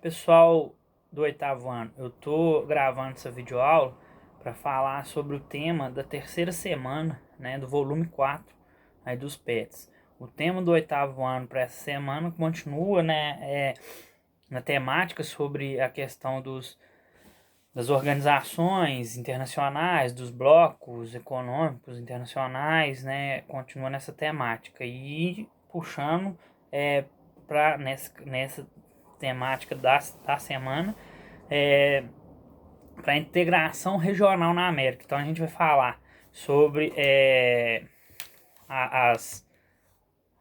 Pessoal do oitavo ano, eu tô gravando essa videoaula para falar sobre o tema da terceira semana, né, do volume 4 aí dos PETs. O tema do oitavo ano para essa semana continua, né, na temática sobre a questão das organizações internacionais, dos blocos econômicos internacionais, né, continua nessa temática e puxando para nessa temática da semana para integração regional na América. Então a gente vai falar sobre as,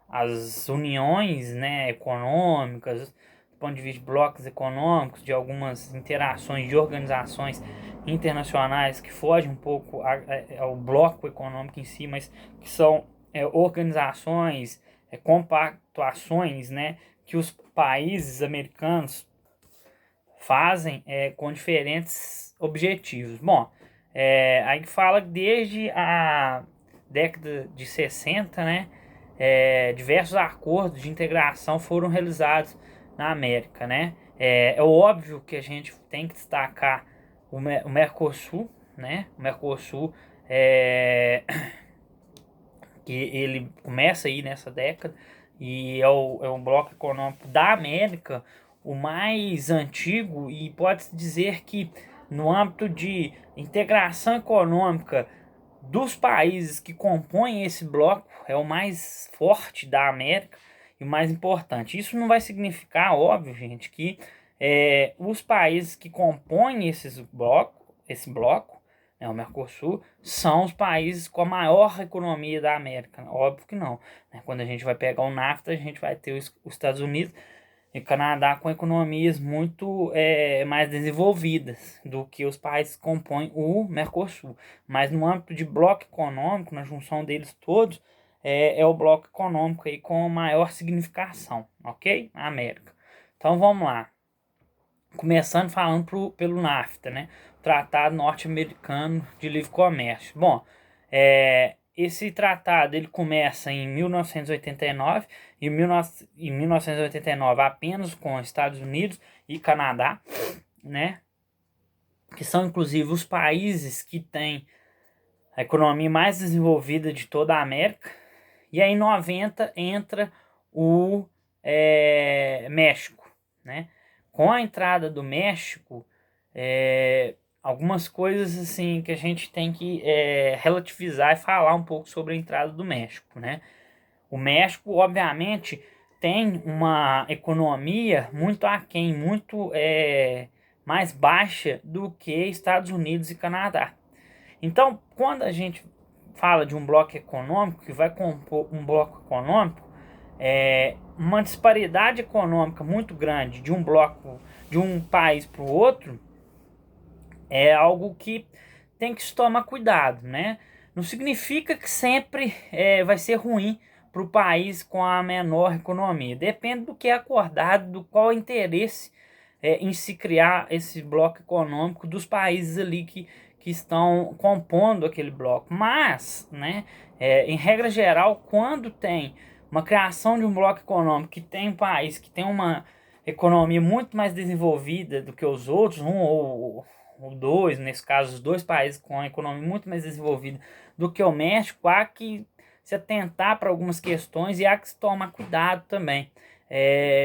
as uniões, né, econômicas, do ponto de vista de blocos econômicos, de algumas interações de organizações internacionais que fogem um pouco ao bloco econômico em si, mas que são organizações, compactuações, né, que os países americanos fazem com diferentes objetivos. Bom, aí fala que desde a década de 60, né, diversos acordos de integração foram realizados na América, né. É óbvio que a gente tem que destacar o Mercosul, né, o Mercosul que ele começa aí nessa década e é um bloco econômico da América, o mais antigo, e pode-se dizer que no âmbito de integração econômica dos países que compõem esse bloco é o mais forte da América e o mais importante. Isso não vai significar, óbvio, gente, que os países que compõem esse bloco, né, o Mercosul, são os países com a maior economia da América. Óbvio que não, né? Quando a gente vai pegar o NAFTA, a gente vai ter os Estados Unidos e Canadá com economias muito mais desenvolvidas do que os países que compõem o Mercosul. Mas no âmbito de bloco econômico, na junção deles todos, é o bloco econômico aí com maior significação, ok? A América. Então vamos lá. Começando falando pelo NAFTA, né? Tratado Norte-Americano de Livre Comércio. Bom, esse tratado ele começa em 1989, e em 1989 apenas com Estados Unidos e Canadá, né? Que são inclusive os países que têm a economia mais desenvolvida de toda a América. E aí em 90 entra o México, né? Com a entrada do México, algumas coisas assim que a gente tem que relativizar e falar um pouco sobre a entrada do México, né? O México, obviamente, tem uma economia muito aquém, muito mais baixa do que Estados Unidos e Canadá. Então, quando a gente fala de um bloco econômico que vai compor um bloco econômico, uma disparidade econômica muito grande de um bloco, de um país para o outro, é algo que tem que se tomar cuidado, né? Não significa que sempre vai ser ruim para o país com a menor economia. Depende do que é acordado, do qual é o interesse em se criar esse bloco econômico dos países ali que estão compondo aquele bloco. Mas, né, em regra geral, quando tem uma criação de um bloco econômico que tem um país que tem uma economia muito mais desenvolvida do que os outros, um ou dois, nesse caso, os dois países com a economia muito mais desenvolvida do que o México, há que se atentar para algumas questões e há que se tomar cuidado também.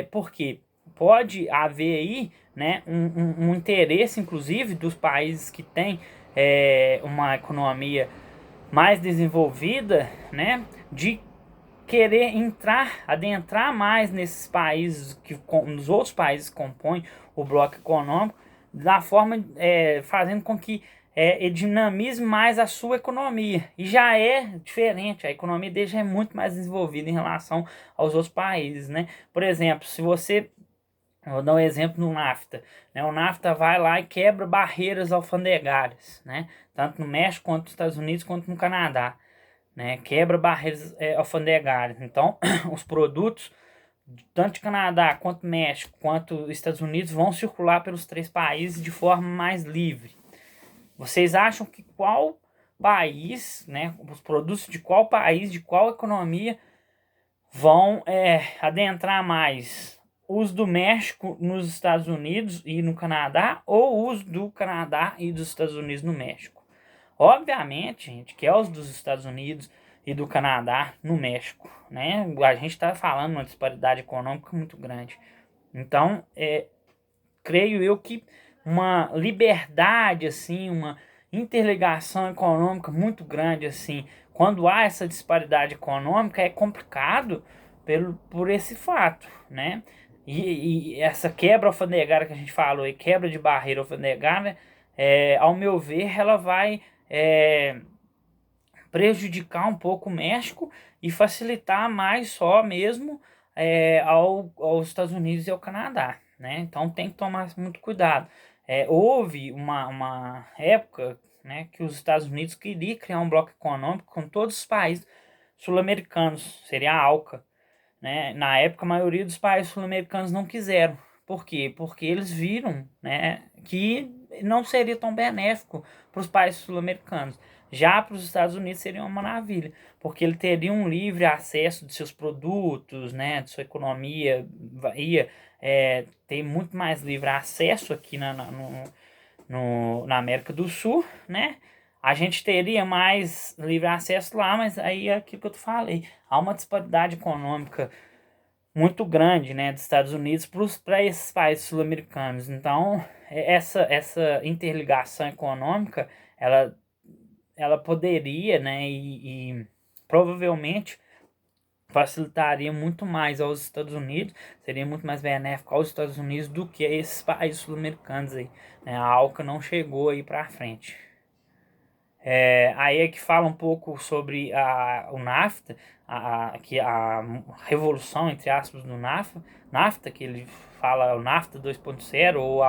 Porque pode haver aí, né, um interesse, inclusive, dos países que têm uma economia mais desenvolvida, né, de querer adentrar mais nesses países, nos outros países que compõem o bloco econômico, da forma fazendo com que ele dinamize mais a sua economia. E já é diferente, a economia dele já é muito mais desenvolvida em relação aos outros países, né? Por exemplo, se você eu vou dar um exemplo no NAFTA, né? O NAFTA vai lá e quebra barreiras alfandegárias, né? Tanto no México, quanto nos Estados Unidos, quanto no Canadá, né? Quebra barreiras alfandegárias. Então, os produtos, tanto de Canadá, quanto México, quanto Estados Unidos, vão circular pelos três países de forma mais livre. Vocês acham que qual país, né? Os produtos de qual país, de qual economia vão adentrar mais uso do México nos Estados Unidos e no Canadá, ou uso do Canadá e dos Estados Unidos no México. Obviamente, gente, que é os dos Estados Unidos e do Canadá no México, né? A gente está falando de uma disparidade econômica muito grande. Então, creio eu que uma liberdade, assim, uma interligação econômica muito grande, assim, quando há essa disparidade econômica, é complicado por esse fato, né? E essa quebra alfandegária que a gente falou, e quebra de barreira alfandegária, ao meu ver, ela vai prejudicar um pouco o México e facilitar mais só mesmo aos Estados Unidos e ao Canadá, né? Então tem que tomar muito cuidado. Houve uma época, né, que os Estados Unidos queria criar um bloco econômico com todos os países sul-americanos, seria a ALCA, né? Na época, a maioria dos países sul-americanos não quiseram. Por quê? Porque eles viram, né, que não seria tão benéfico para os países sul-americanos. Já para os Estados Unidos seria uma maravilha, porque ele teria um livre acesso de seus produtos, né, de sua economia, ia ter muito mais livre acesso aqui na América do Sul, né? A gente teria mais livre acesso lá, mas aí é aquilo que eu te falei. Há uma disparidade econômica muito grande, né, dos Estados Unidos para esses países sul-americanos. Então, essa interligação econômica, ela poderia, né, e provavelmente facilitaria muito mais aos Estados Unidos, seria muito mais benéfico aos Estados Unidos do que a esses países sul-americanos aí, né? A ALCA não chegou aí para frente. Aí é que fala um pouco sobre o NAFTA, que a revolução, entre aspas, do NAFTA, que ele fala o NAFTA 2.0 ou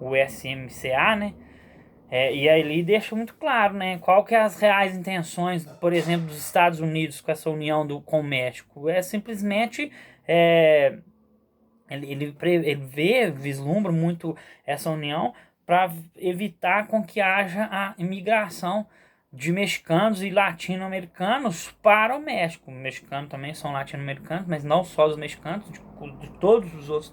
o SMCA, né? E aí ele deixa muito claro, né, qual que é as reais intenções, por exemplo, dos Estados Unidos com essa união com o México. É simplesmente ele vislumbra muito essa união para evitar com que haja a imigração de mexicanos e latino-americanos para o México. Os mexicanos também são latino-americanos, mas não só os mexicanos, de todos os outros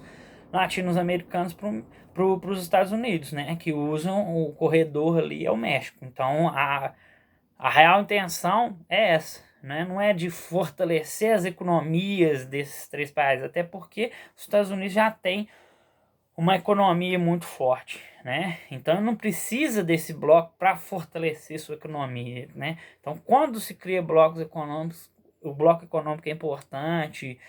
latinos-americanos para os Estados Unidos, né? Que usam o corredor ali, é o México. Então a real intenção é essa, né? Não é de fortalecer as economias desses três países, até porque os Estados Unidos já têm uma economia muito forte, né? Então não precisa desse bloco para fortalecer sua economia, né? Então quando se cria blocos econômicos, o bloco econômico é importante,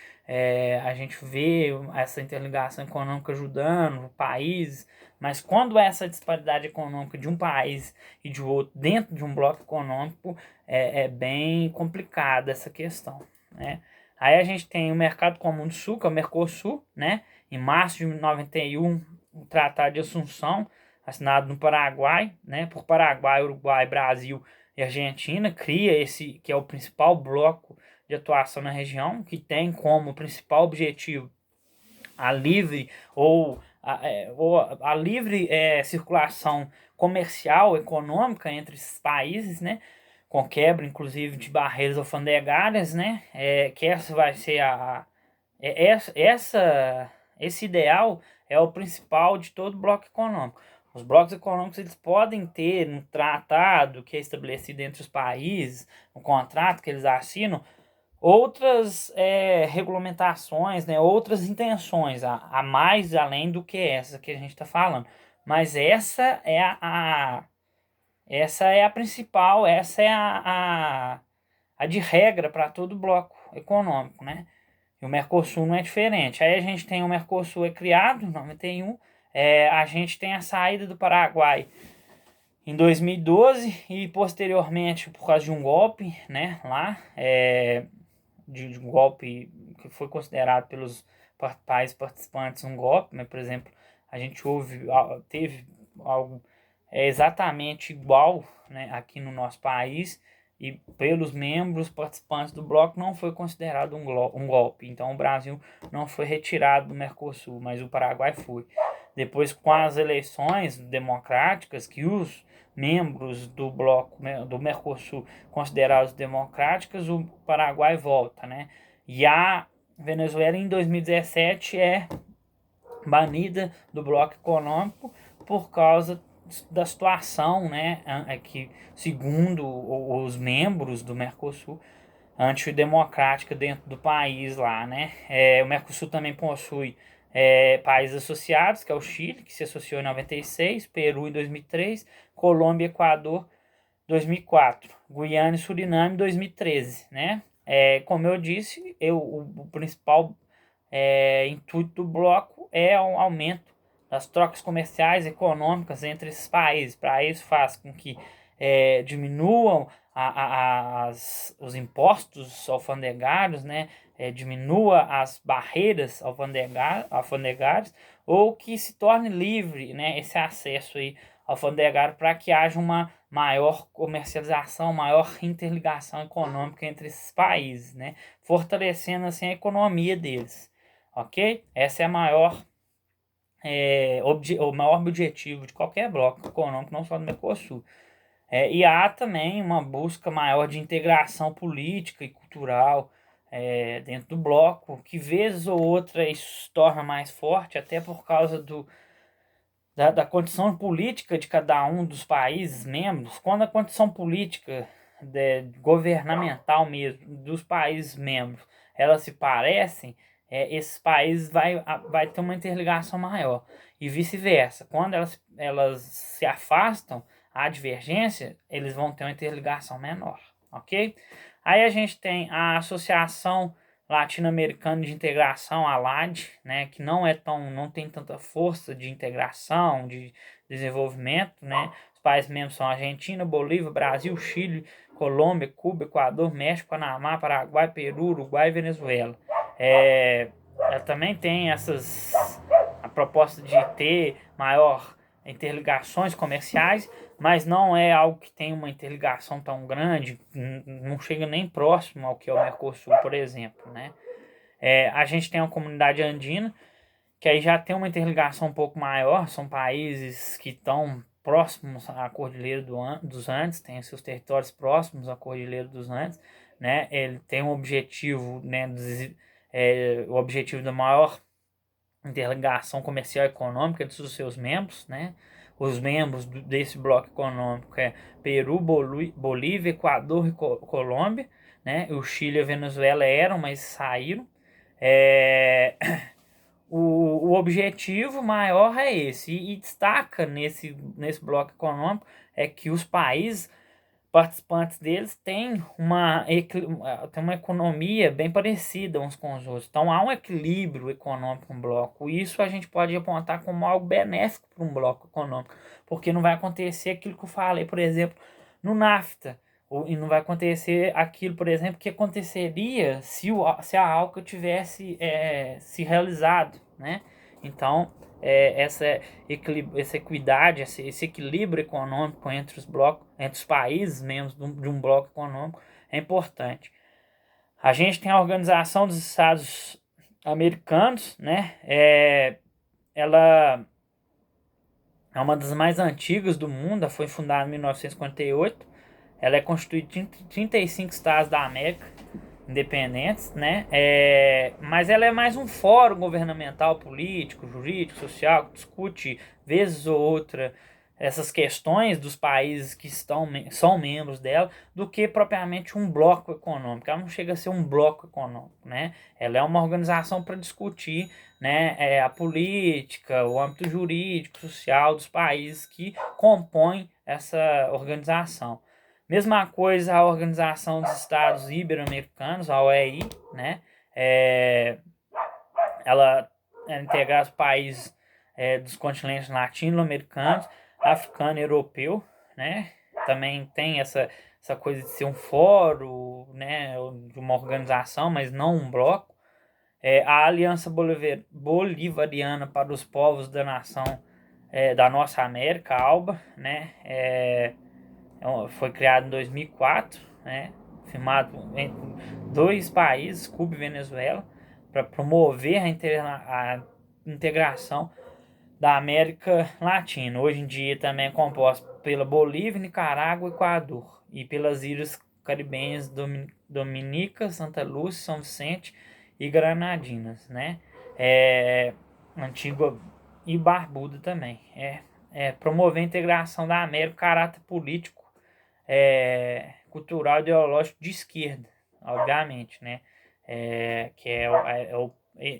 a gente vê essa interligação econômica ajudando países, mas quando há essa disparidade econômica de um país e de outro dentro de um bloco econômico, é bem complicada essa questão, né? Aí a gente tem o Mercado Comum do Sul, que é o Mercosul, né? Em março de 91, o Tratado de Assunção, assinado no Paraguai, né? Por Paraguai, Uruguai, Brasil e Argentina, cria esse que é o principal bloco de atuação na região, que tem como principal objetivo a livre ou a livre circulação comercial, econômica entre esses países, né? Com quebra, inclusive, de barreiras alfandegárias, né? Que essa vai ser esse ideal é o principal de todo bloco econômico. Os blocos econômicos eles podem ter no tratado que é estabelecido entre os países, no contrato que eles assinam, outras regulamentações, né, outras intenções, a mais além do que essa que a gente está falando. Mas essa é a principal, essa é a de regra para todo bloco econômico, né? E o Mercosul não é diferente. Aí a gente tem o Mercosul criado em 91, a gente tem a saída do Paraguai em 2012 e posteriormente por causa de um golpe, né, lá, de um golpe que foi considerado pelos países participantes um golpe, mas por exemplo, a gente teve algo exatamente igual, né, aqui no nosso país e pelos membros participantes do bloco não foi considerado um golpe. Então o Brasil não foi retirado do Mercosul, mas o Paraguai foi. Depois, com as eleições democráticas, que os membros do bloco, né, do Mercosul considerados democráticas, o Paraguai volta, né? E a Venezuela em 2017 banida do bloco econômico por causa da situação, né, que segundo os membros do Mercosul, antidemocrática dentro do país lá, né? O Mercosul também possui países associados, que é o Chile, que se associou em 96, Peru em 2003, Colômbia e Equador 2004, Guiana e Suriname 2013, né? Como eu disse, o principal intuito do bloco é o aumento das trocas comerciais e econômicas entre esses países. Para isso faz com que diminuam os impostos alfandegários, né? Diminua as barreiras alfandegárias ou que se torne livre, né, esse acesso aí alfandegário para que haja uma maior comercialização, maior interligação econômica entre esses países, né, fortalecendo assim a economia deles, ok? Essa é a o maior objetivo de qualquer bloco econômico, não só do Mercosul. E há também uma busca maior de integração política e cultural dentro do bloco, que vez ou outra isso se torna mais forte, até por causa da condição política de cada um dos países membros. Quando a condição política governamental mesmo dos países membros elas se parecem, esses países vai ter uma interligação maior e vice-versa. Quando elas se afastam, a divergência, eles vão ter uma interligação menor, ok? Aí a gente tem a Associação Latino-Americana de Integração, a ALAD, né, que não tem tanta força de integração, de desenvolvimento, né? Os países membros são Argentina, Bolívia, Brasil, Chile, Colômbia, Cuba, Equador, México, Panamá, Paraguai, Peru, Uruguai e Venezuela. Ela também tem a proposta de ter maior interligações comerciais, mas não é algo que tem uma interligação tão grande, não chega nem próximo ao que é o Mercosul, por exemplo, né? A gente tem a comunidade andina, que aí já tem uma interligação um pouco maior, são países que estão próximos à Cordilheira dos Andes, têm seus territórios próximos à Cordilheira dos Andes, né? Ele tem um objetivo, né, o objetivo da maior interligação comercial e econômica entre os seus membros, né? Os membros desse bloco econômico é Peru, Bolívia, Equador e Colômbia, né? O Chile e a Venezuela eram, mas saíram. É... O objetivo maior é esse, e destaca nesse bloco econômico é que os países participantes deles têm uma economia bem parecida uns com os outros. Então há um equilíbrio econômico no bloco. Isso a gente pode apontar como algo benéfico para um bloco econômico, porque não vai acontecer aquilo que eu falei, por exemplo, no NAFTA. E não vai acontecer aquilo, por exemplo, que aconteceria se a ALCA tivesse se realizado, né? Então, essa equidade, esse equilíbrio econômico entre os blocos, entre os países membros de um bloco econômico é importante. A gente tem a Organização dos Estados Americanos, né? Ela é uma das mais antigas do mundo, ela foi fundada em 1958. Ela é constituída de 35 estados da América independentes, né? Mas ela é mais um fórum governamental, político, jurídico, social, que discute, vezes ou outra, essas questões dos países que são membros dela, do que propriamente um bloco econômico. Ela não chega a ser um bloco econômico, né? Ela é uma organização para discutir, né, a política, o âmbito jurídico, social dos países que compõem essa organização. Mesma coisa a Organização dos Estados Ibero-Americanos, a OEI, né? Ela integra os países dos continentes latino-americanos, africano e europeu, né? Também tem essa coisa de ser um fórum, né? De uma organização, mas não um bloco. A Aliança Bolivariana para os Povos da Nação da Nossa América, ALBA, né? Foi criado em 2004, né? Firmado entre dois países, Cuba e Venezuela, para promover a integração da América Latina. Hoje em dia também é composto pela Bolívia, Nicarágua e Equador, e pelas ilhas caribenhas Dominica, Santa Lúcia, São Vicente e Granadinas, né? antiga e barbuda também. Promover a integração da América, caráter político, cultural e ideológico de esquerda, obviamente, né? Que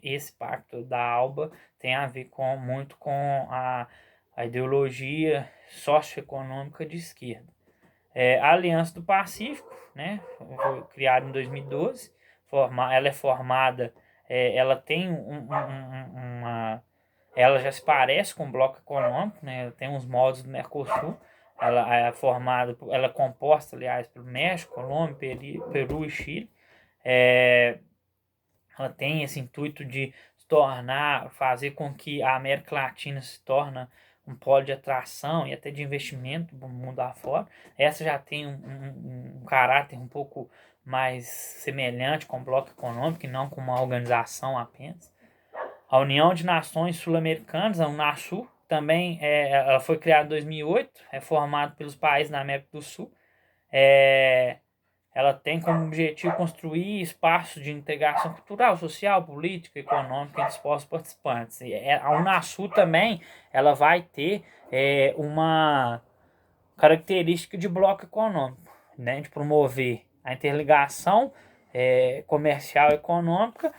esse pacto da ALBA tem a ver muito com a ideologia socioeconômica de esquerda. A Aliança do Pacífico, né? Foi criada em 2012, ela é formada, ela tem uma ela já se parece com o bloco econômico, né? Tem uns modos do Mercosul. Ela é formada, ela é composta, aliás, por México, Colômbia, Peru e Chile. É, ela tem esse intuito de se tornar, fazer com que a América Latina se torne um polo de atração e até de investimento do mundo afora. Essa já tem um caráter um pouco mais semelhante com o bloco econômico e não com uma organização apenas. A União de Nações Sul-Americanas, a UNASUL, também ela foi criada em 2008, é formada pelos países da América do Sul. Ela tem como objetivo construir espaços de integração cultural, social, política, econômica entre os povos participantes. A UNASUL também ela vai ter uma característica de bloco econômico, né, de promover a interligação comercial e econômica,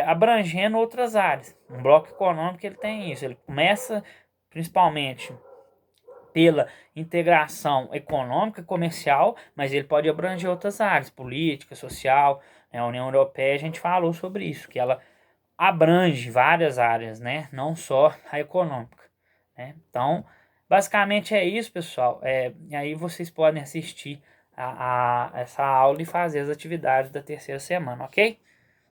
abrangendo outras áreas. Um bloco econômico ele tem isso, ele começa principalmente pela integração econômica e comercial, mas ele pode abranger outras áreas, política, social, né? A União Europeia, a gente falou sobre isso, que ela abrange várias áreas, né? Não só a econômica, né? Então, basicamente é isso, pessoal. E aí vocês podem assistir a essa aula e fazer as atividades da terceira semana, ok?